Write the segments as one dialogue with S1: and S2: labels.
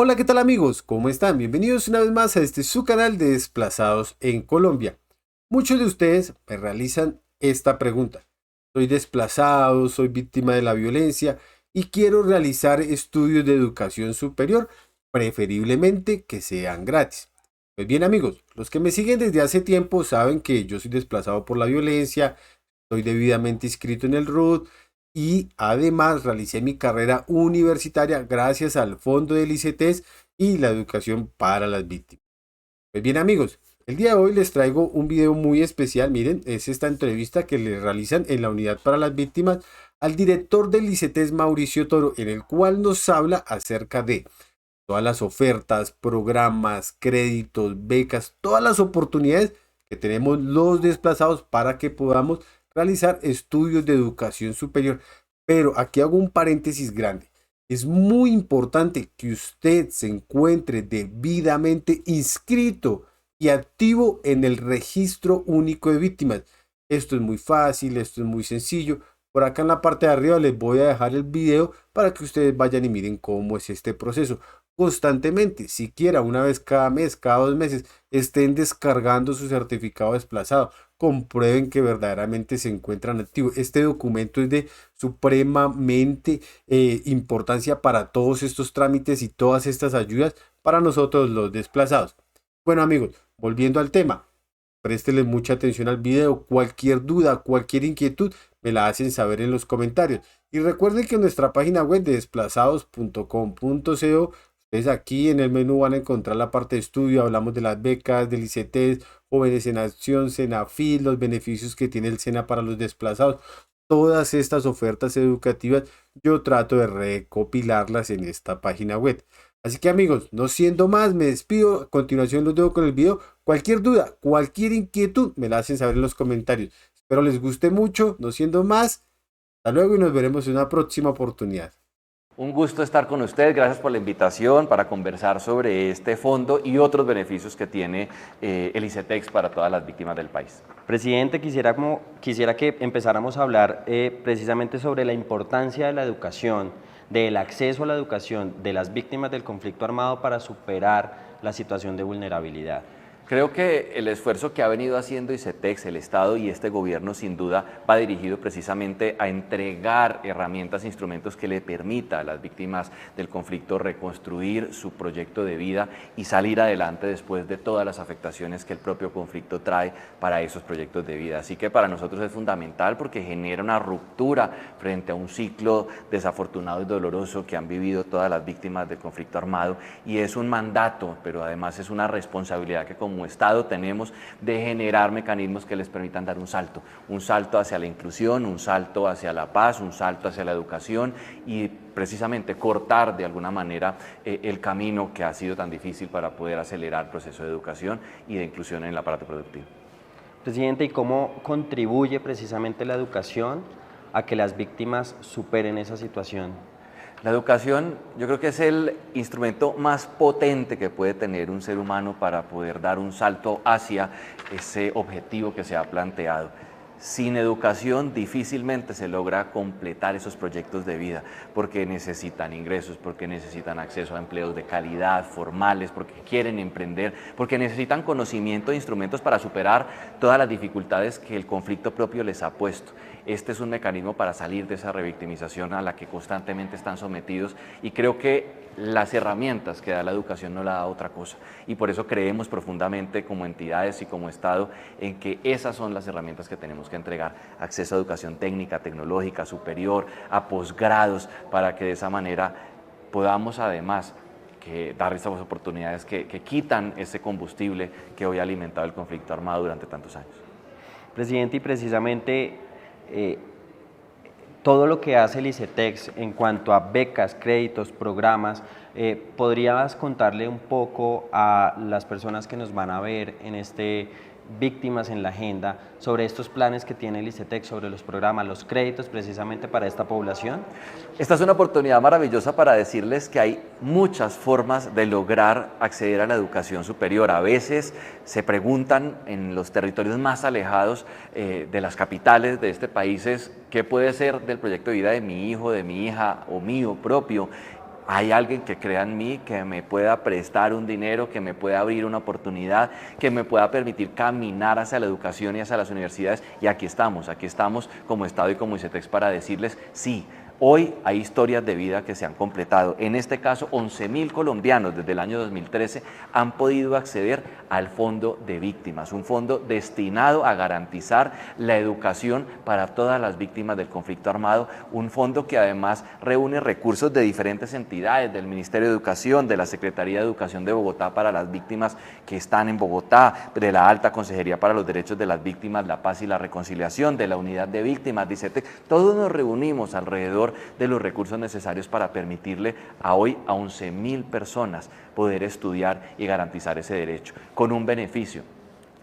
S1: Hola, ¿qué tal amigos? ¿Cómo están? Bienvenidos una vez más a este su canal de Desplazados en Colombia. Muchos de ustedes me realizan esta pregunta. Soy desplazado, soy víctima de la violencia y quiero realizar estudios de educación superior, preferiblemente que sean gratis. Pues bien amigos, los que me siguen desde hace tiempo saben que yo soy desplazado por la violencia, soy debidamente inscrito en el RUT y además realicé mi carrera universitaria gracias al Fondo del ICETES y la educación para las víctimas. Pues bien amigos, el día de hoy les traigo un video muy especial. Miren, es esta entrevista que le realizan en la unidad para las víctimas al director del ICETES, Mauricio Toro, en el cual nos habla acerca de todas las ofertas, programas, créditos, becas, todas las oportunidades que tenemos los desplazados para que podamos realizar estudios de educación superior. Pero aquí hago un paréntesis grande. Es muy importante que usted se encuentre debidamente inscrito y activo en el registro único de víctimas. Esto es muy fácil, esto es muy sencillo. Por acá en la parte de arriba les voy a dejar el video para que ustedes vayan y miren cómo es este proceso constantemente, siquiera una vez cada mes, cada 2 meses, estén descargando su certificado desplazado, comprueben que verdaderamente se encuentran activos. Este documento es de supremamente importancia para todos estos trámites y todas estas ayudas para nosotros los desplazados. Bueno amigos, volviendo al tema, préstele mucha atención al video. Cualquier duda, cualquier inquietud, me la hacen saber en los comentarios. Y recuerden que en nuestra página web de desplazados.com.co, ustedes aquí en el menú van a encontrar la parte de estudio. Hablamos de las becas, del ICETES, Jóvenes en Acción, Senafil, los beneficios que tiene el SENA para los desplazados. Todas estas ofertas educativas yo trato de recopilarlas en esta página web. Así que amigos, no siendo más, me despido. A continuación los dejo con el video. Cualquier duda, cualquier inquietud, me la hacen saber en los comentarios. Espero les guste mucho. No siendo más, hasta luego y nos veremos en una próxima oportunidad.
S2: Un gusto estar con ustedes, gracias por la invitación para conversar sobre este fondo y otros beneficios que tiene el ICETEX para todas las víctimas del país.
S3: Presidente, quisiera que empezáramos a hablar precisamente sobre la importancia de la educación, del acceso a la educación de las víctimas del conflicto armado para superar la situación de vulnerabilidad.
S2: Creo que el esfuerzo que ha venido haciendo ICETEX, el Estado y este gobierno sin duda va dirigido precisamente a entregar herramientas e instrumentos que le permita a las víctimas del conflicto reconstruir su proyecto de vida y salir adelante después de todas las afectaciones que el propio conflicto trae para esos proyectos de vida. Así que para nosotros es fundamental porque genera una ruptura frente a un ciclo desafortunado y doloroso que han vivido todas las víctimas del conflicto armado, y es un mandato, pero además es una responsabilidad que como Estado tenemos de generar mecanismos que les permitan dar un salto hacia la inclusión, un salto hacia la paz, un salto hacia la educación y precisamente cortar de alguna manera el camino que ha sido tan difícil para poder acelerar el proceso de educación y de inclusión en el aparato productivo.
S3: Presidente, ¿y cómo contribuye precisamente la educación a que las víctimas superen esa situación?
S2: La educación yo creo que es el instrumento más potente que puede tener un ser humano para poder dar un salto hacia ese objetivo que se ha planteado. Sin educación difícilmente se logra completar esos proyectos de vida porque necesitan ingresos, porque necesitan acceso a empleos de calidad, formales, porque quieren emprender, porque necesitan conocimiento e instrumentos para superar todas las dificultades que el conflicto propio les ha puesto. Este es un mecanismo para salir de esa revictimización a la que constantemente están sometidos, y creo que las herramientas que da la educación no la da otra cosa, y por eso creemos profundamente como entidades y como Estado en que esas son las herramientas que tenemos que entregar: acceso a educación técnica, tecnológica, superior, a posgrados, para que de esa manera podamos además dar esas oportunidades que quitan ese combustible que hoy ha alimentado el conflicto armado durante tantos años.
S3: Presidente, y precisamente eh, todo lo que hace el ICETEX en cuanto a becas, créditos, programas, ¿podrías contarle un poco a las personas que nos van a ver en Víctimas en la Agenda sobre estos planes que tiene el ICETEX, sobre los programas, los créditos precisamente para esta población?
S2: Esta es una oportunidad maravillosa para decirles que hay muchas formas de lograr acceder a la educación superior. A veces se preguntan en los territorios más alejados de las capitales de este país, ¿qué puede ser del proyecto de vida de mi hijo, de mi hija o mío propio? hay alguien que crea en mí, que me pueda prestar un dinero, que me pueda abrir una oportunidad, que me pueda permitir caminar hacia la educación y hacia las universidades. Y aquí estamos como Estado y como ICETEX para decirles sí. Hoy hay historias de vida que se han completado. En este caso, 11.000 colombianos desde el año 2013 han podido acceder al Fondo de Víctimas, un fondo destinado a garantizar la educación para todas las víctimas del conflicto armado, un fondo que además reúne recursos de diferentes entidades, del Ministerio de Educación, de la Secretaría de Educación de Bogotá para las víctimas que están en Bogotá, de la Alta Consejería para los Derechos de las Víctimas, la Paz y la Reconciliación, de la Unidad de Víctimas, de ICETEX. Todos nos reunimos alrededor de los recursos necesarios para permitirle a hoy a 11.000 personas poder estudiar y garantizar ese derecho, con un beneficio.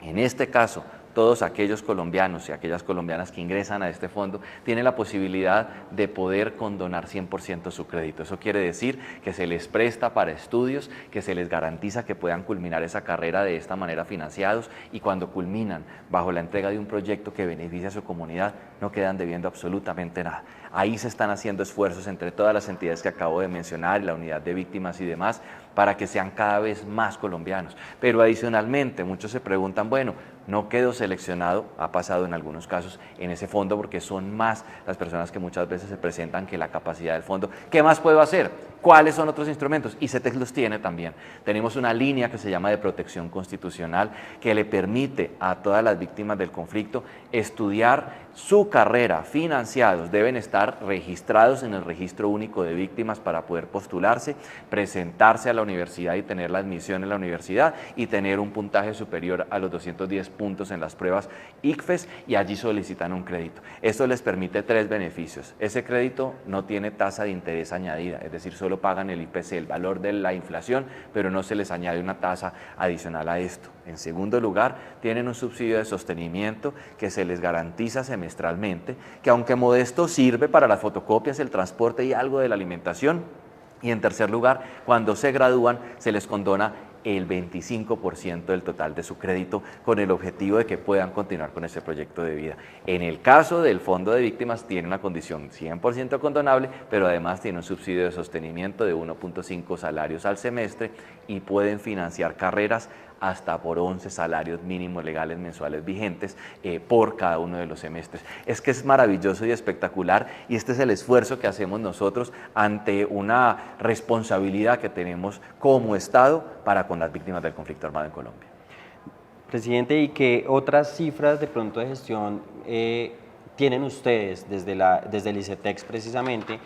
S2: En este caso, todos aquellos colombianos y aquellas colombianas que ingresan a este fondo tienen la posibilidad de poder condonar 100% su crédito. Eso quiere decir que se les presta para estudios, que se les garantiza que puedan culminar esa carrera de esta manera financiados, y cuando culminan bajo la entrega de un proyecto que beneficia a su comunidad, no quedan debiendo absolutamente nada. Ahí se están haciendo esfuerzos entre todas las entidades que acabo de mencionar, la unidad de víctimas y demás, para que sean cada vez más colombianos. Pero adicionalmente, muchos se preguntan, bueno, no quedo seleccionado, ha pasado en algunos casos, en ese fondo, porque son más las personas que muchas veces se presentan que la capacidad del fondo. ¿Qué más puedo hacer? ¿Cuáles son otros instrumentos? ICETEX los tiene también. Tenemos una línea que se llama de protección constitucional que le permite a todas las víctimas del conflicto estudiar su carrera, financiados, deben estar registrados en el Registro Único de Víctimas para poder postularse, presentarse a la universidad y tener la admisión en la universidad y tener un puntaje superior a los 210 puntos en las pruebas ICFES, y allí solicitan un crédito. Esto les permite 3 beneficios. Ese crédito no tiene tasa de interés añadida, es decir, solo pagan el IPC, el valor de la inflación, pero no se les añade una tasa adicional a esto. En segundo lugar, tienen un subsidio de sostenimiento que se les garantiza semestralmente, que aunque modesto sirve para las fotocopias, el transporte y algo de la alimentación. Y en tercer lugar, cuando se gradúan, se les condona el 25% del total de su crédito, con el objetivo de que puedan continuar con ese proyecto de vida. En el caso del Fondo de Víctimas tiene una condición 100% condonable, pero además tiene un subsidio de sostenimiento de 1.5 salarios al semestre y pueden financiar carreras hasta por 11 salarios mínimos legales mensuales vigentes por cada uno de los semestres. Es que es maravilloso y espectacular, y este es el esfuerzo que hacemos nosotros ante una responsabilidad que tenemos como Estado para con las víctimas del conflicto armado en Colombia.
S3: Presidente, ¿y qué otras cifras de pronto de gestión tienen ustedes desde el ICETEX precisamente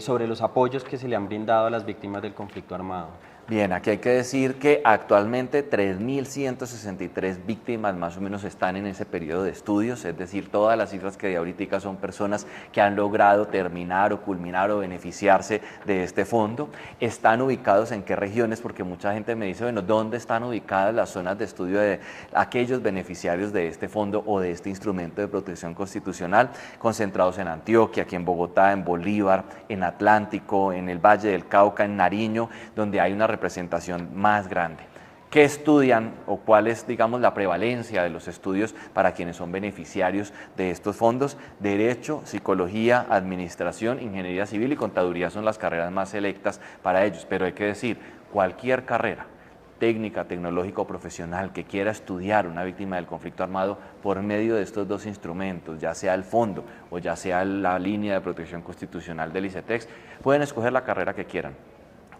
S3: sobre los apoyos que se le han brindado a las víctimas del conflicto armado?
S2: Bien, aquí hay que decir que actualmente 3.163 víctimas más o menos están en ese periodo de estudios, es decir, todas las cifras que de ahorita son personas que han logrado terminar o culminar o beneficiarse de este fondo. ¿Están ubicados en qué regiones? Porque mucha gente me dice, bueno, ¿dónde están ubicadas las zonas de estudio de aquellos beneficiarios de este fondo o de este instrumento de protección constitucional? Concentrados en Antioquia, aquí en Bogotá, en Bolívar, en Atlántico, en el Valle del Cauca, en Nariño, donde hay una representación más grande. ¿Qué estudian o cuál es, digamos, la prevalencia de los estudios para quienes son beneficiarios de estos fondos? Derecho, Psicología, Administración, Ingeniería Civil y Contaduría son las carreras más selectas para ellos, pero hay que decir, cualquier carrera técnica, tecnológica o profesional que quiera estudiar una víctima del conflicto armado por medio de estos 2 instrumentos, ya sea el fondo o ya sea la línea de protección constitucional del ICETEX, pueden escoger la carrera que quieran.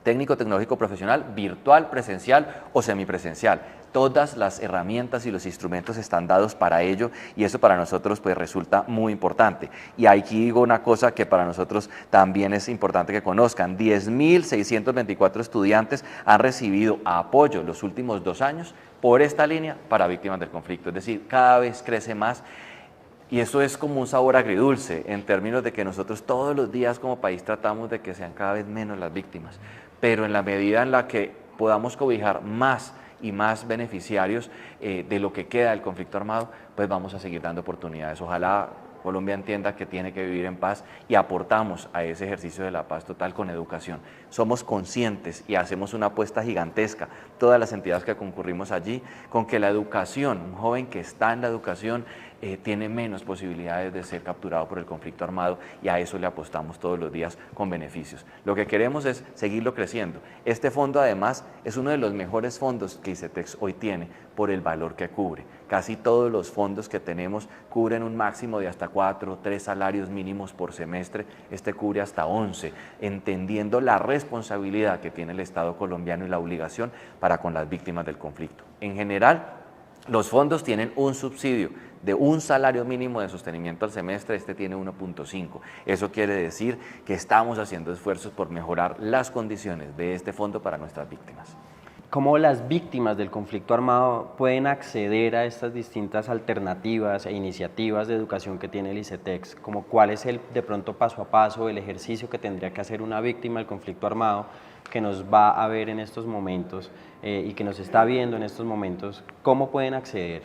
S2: Técnico, tecnológico, profesional, virtual, presencial o semipresencial. Todas las herramientas y los instrumentos están dados para ello, y eso para nosotros pues resulta muy importante. Y aquí digo una cosa que para nosotros también es importante que conozcan: 10.624 estudiantes han recibido apoyo los últimos 2 años por esta línea para víctimas del conflicto, es decir, cada vez crece más. Y eso es como un sabor agridulce en términos de que nosotros todos los días como país tratamos de que sean cada vez menos las víctimas, pero en la medida en la que podamos cobijar más y más beneficiarios de lo que queda del conflicto armado, pues vamos a seguir dando oportunidades. Ojalá Colombia entienda que tiene que vivir en paz y aportamos a ese ejercicio de la paz total con educación. Somos conscientes y hacemos una apuesta gigantesca, todas las entidades que concurrimos allí, con que la educación, un joven que está en la educación, tiene menos posibilidades de ser capturado por el conflicto armado, y a eso le apostamos todos los días con beneficios. Lo que queremos es seguirlo creciendo. Este fondo además es uno de los mejores fondos que ICETEX hoy tiene por el valor que cubre. Casi todos los fondos que tenemos cubren un máximo de hasta 4 o 3 salarios mínimos por semestre. Este cubre hasta 11, entendiendo la responsabilidad que tiene el Estado colombiano y la obligación para con las víctimas del conflicto. En general, los fondos tienen un subsidio de un salario mínimo de sostenimiento al semestre, este tiene 1.5. Eso quiere decir que estamos haciendo esfuerzos por mejorar las condiciones de este fondo para nuestras víctimas.
S3: ¿Cómo las víctimas del conflicto armado pueden acceder a estas distintas alternativas e iniciativas de educación que tiene el ICETEX? Como cuál es de pronto paso a paso, el ejercicio que tendría que hacer una víctima del conflicto armado que nos va a ver en estos momentos y que nos está viendo en estos momentos? ¿Cómo pueden acceder?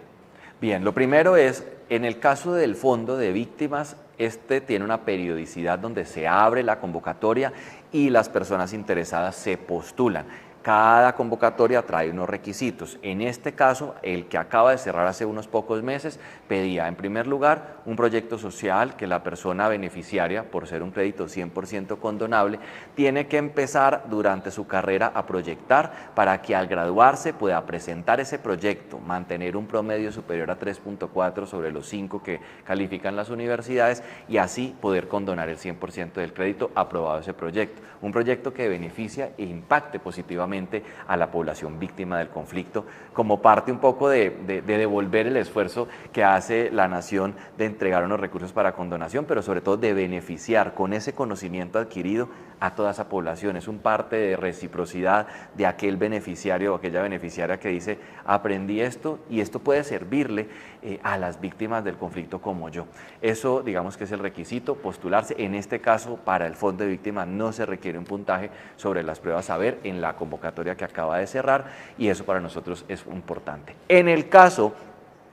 S2: Bien, lo primero es, en el caso del fondo de víctimas, este tiene una periodicidad donde se abre la convocatoria y las personas interesadas se postulan. Cada convocatoria trae unos requisitos. En este caso, el que acaba de cerrar hace unos pocos meses, pedía en primer lugar un proyecto social que la persona beneficiaria, por ser un crédito 100% condonable, tiene que empezar durante su carrera a proyectar para que al graduarse pueda presentar ese proyecto, mantener un promedio superior a 3.4 sobre los 5 que califican las universidades y así poder condonar el 100% del crédito aprobado ese proyecto. Un proyecto que beneficia e impacte positivamente a la población víctima del conflicto, como parte un poco de devolver el esfuerzo que hace la nación de entregar unos recursos para condonación, pero sobre todo de beneficiar con ese conocimiento adquirido a toda esa población. Es un parte de reciprocidad de aquel beneficiario o aquella beneficiaria que dice, aprendí esto y esto puede servirle a las víctimas del conflicto como yo. Eso, digamos que es el requisito, postularse. En este caso, para el Fondo de Víctimas no se requiere un puntaje sobre las pruebas saber en la convocatoria que acaba de cerrar, y eso para nosotros es importante. En el caso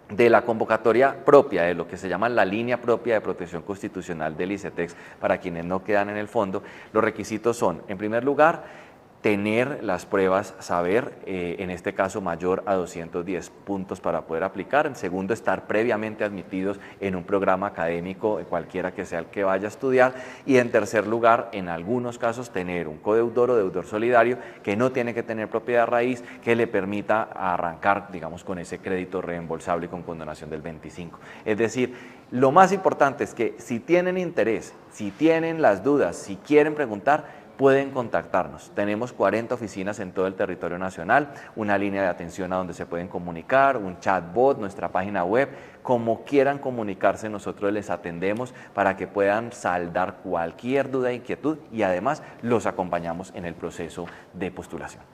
S2: de la convocatoria propia, de lo que se llama la línea propia de protección constitucional del ICETEX, para quienes no quedan en el fondo, los requisitos son, en primer lugar, tener las pruebas saber, en este caso mayor a 210 puntos para poder aplicar. En segundo, estar previamente admitidos en un programa académico, cualquiera que sea el que vaya a estudiar. Y en tercer lugar, en algunos casos, tener un codeudor o deudor solidario que no tiene que tener propiedad raíz, que le permita arrancar, digamos, con ese crédito reembolsable y con condonación del 25. Es decir, lo más importante es que si tienen interés, si tienen las dudas, si quieren preguntar, pueden contactarnos. Tenemos 40 oficinas en todo el territorio nacional, una línea de atención a donde se pueden comunicar, un chatbot, nuestra página web. Como quieran comunicarse, nosotros les atendemos para que puedan saldar cualquier duda e inquietud, y además los acompañamos en el proceso de postulación.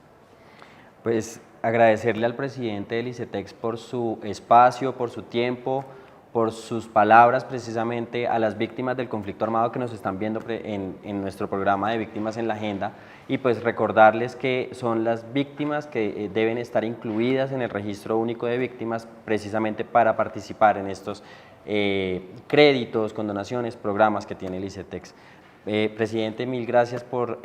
S3: Pues agradecerle al presidente del ICETEX por su espacio, por su tiempo, por sus palabras precisamente a las víctimas del conflicto armado que nos están viendo en nuestro programa de Víctimas en la Agenda, y pues recordarles que son las víctimas que deben estar incluidas en el Registro Único de Víctimas precisamente para participar en estos créditos, condonaciones, programas que tiene el ICETEX. Presidente, mil gracias por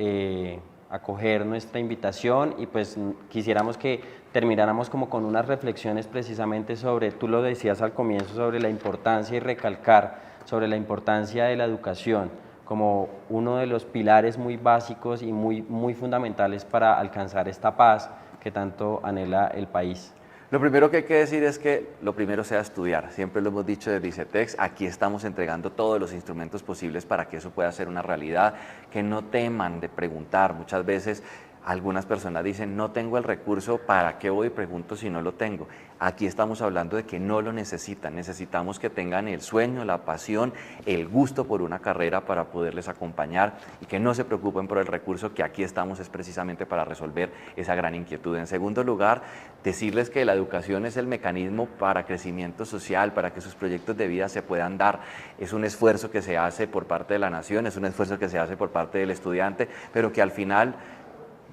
S3: acoger nuestra invitación, y pues quisiéramos que termináramos como con unas reflexiones precisamente sobre, tú lo decías al comienzo, sobre la importancia y recalcar sobre la importancia de la educación como uno de los pilares muy básicos y muy fundamentales para alcanzar esta paz que tanto anhela el país.
S2: Lo primero que hay que decir es que lo primero sea estudiar. Siempre lo hemos dicho desde ICETEX, aquí estamos entregando todos los instrumentos posibles para que eso pueda ser una realidad, que no teman de preguntar. Muchas veces algunas personas dicen, no tengo el recurso, ¿para qué voy y pregunto si no lo tengo? Aquí estamos hablando de que no lo necesitan, necesitamos que tengan el sueño, la pasión, el gusto por una carrera para poderles acompañar, y que no se preocupen por el recurso, que aquí estamos es precisamente para resolver esa gran inquietud. En segundo lugar, decirles que la educación es el mecanismo para crecimiento social, para que sus proyectos de vida se puedan dar. Es un esfuerzo que se hace por parte de la nación, es un esfuerzo que se hace por parte del estudiante, pero que al final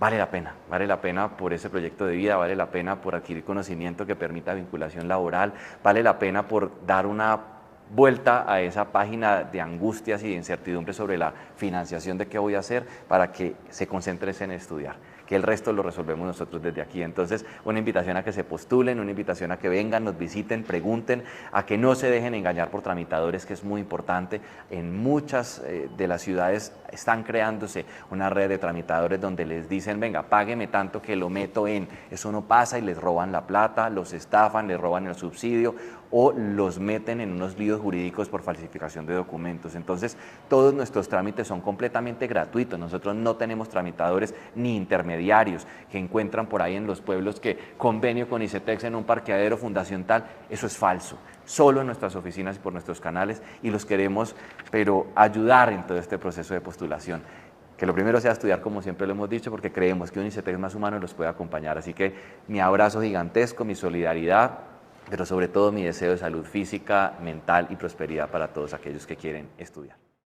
S2: vale la pena por ese proyecto de vida, vale la pena por adquirir conocimiento que permita vinculación laboral, vale la pena por dar una vuelta a esa página de angustias y de incertidumbre sobre la financiación de qué voy a hacer, para que se concentres en estudiar, que el resto lo resolvemos nosotros desde aquí. Entonces, una invitación a que se postulen, una invitación a que vengan, nos visiten, pregunten, a que no se dejen engañar por tramitadores, que es muy importante. En muchas de las ciudades están creándose una red de tramitadores donde les dicen, venga, págueme tanto que lo meto en. Eso no pasa y les roban la plata, los estafan, les roban el subsidio o los meten en unos líos jurídicos por falsificación de documentos. Entonces, todos nuestros trámites son completamente gratuitos. Nosotros no tenemos tramitadores ni intermediarios que encuentran por ahí en los pueblos que convenio con ICETEX en un parqueadero, fundación tal. Eso es falso. Solo en nuestras oficinas y por nuestros canales, y los queremos, pero ayudar en todo este proceso de postulación. Que lo primero sea estudiar, como siempre lo hemos dicho, porque creemos que un ICETEX más humano los puede acompañar. Así que mi abrazo gigantesco, mi solidaridad, pero sobre todo mi deseo de salud física, mental y prosperidad para todos aquellos que quieren estudiar.